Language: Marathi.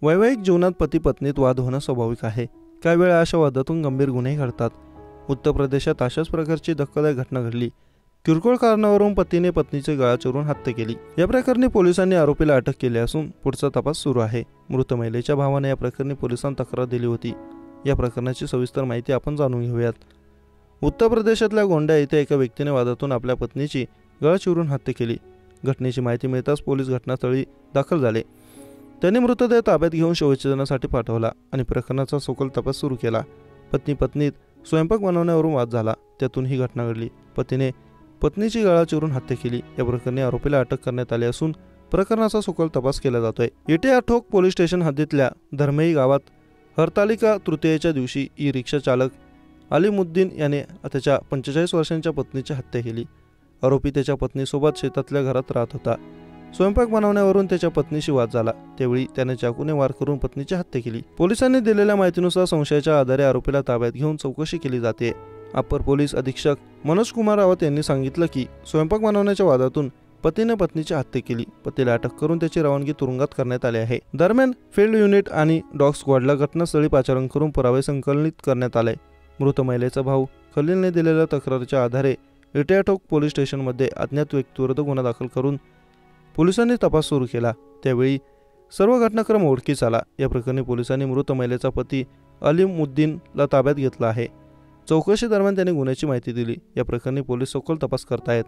वैवाहिक जीवनात पती पत्नीत वाद होणं स्वाभाविक आहे. काही वेळा अशा वादातून गंभीर गुन्हे घडतात. उत्तर प्रदेशात अशाच प्रकारची धक्कादायक घटना घडली. किरकोळ कारणावरून पतीने पत्नीचे गळा चिरून हत्या केली. या प्रकरणी पोलिसांनी आरोपीला अटक केली असून पुढचा तपास सुरू आहे. मृत महिलेच्या भावाने या प्रकरणी पोलिसांत तक्रार दिली होती. या प्रकरणाची सविस्तर माहिती आपण जाणून घेऊयात. उत्तर प्रदेशातल्या गोंडा येथे एका व्यक्तीने वादातून आपल्या पत्नीची गळा चिरून हत्या केली. घटनेची माहिती मिळताच पोलीस घटनास्थळी दाखल झाले. त्यांनी मृतदेह ताब्यात घेऊन शवविच्छेदनासाठी पाठवला आणि प्रकरणाचा सखोल तपास सुरू केला. पत्नीत स्वयंपाक बनवण्यावरून वाद झाला, त्यातून ही घटना घडली. पतीने पत्नीची गळा चिरून हत्या केली. या प्रकरणी आरोपीला अटक करण्यात आली असून प्रकरणाचा सखोल तपास केला जातोय. इटियाठोक पोलीस स्टेशन हद्दीतल्या धर्मेई गावात हरतालिका तृतीयेच्या दिवशी ई रिक्षा चालक अलीमुद्दीन याने त्याच्या 45 वर्षांच्या पत्नीची हत्या केली. आरोपी त्याच्या पत्नीसोबत शेतातल्या घरात राहत होता. स्वयंपाक बनवण्यावरून त्याच्या पत्नीशी वाद झाला. त्यावेळी त्याने चाकूने वार करून पत्नीची हत्या केली. पोलिसांनी दिलेल्या माहितीनुसार संशयाच्या आधारे आरोपीला ताब्यात घेऊन चौकशी केली जाते. अप्पर पोलीस अधीक्षक मनोज कुमार रावत यांनी सांगितलं की स्वयंपाक बनवण्याच्या वादातून पतीने पत्नीची हत्या केली. पतीला अटक करून त्याची रवानगी तुरुंगात करण्यात आली आहे. दरम्यान फील्ड युनिट आणि डॉग स्क्वॉडला घटनास्थळी पाचारण करून पुरावे संकलित करण्यात आले. मृत महिलेचा भाऊ खलीलने दिलेल्या तक्रारीच्या आधारे इटियाठोक पोलीस स्टेशनमध्ये अज्ञात व्यक्तीविरुद्ध गुन्हा दाखल करून पोलिसांनी तपास सुरू केला. त्यावेळी सर्व घटनाक्रम उघडकीस आला. या प्रकरणी पोलिसांनी मृत महिलेचा पती अलीमुद्दीनला ताब्यात घेतला आहे. चौकशी दरम्यान त्याने गुन्ह्याची माहिती दिली. या प्रकरणी पोलीस सखोल तपास करतायत.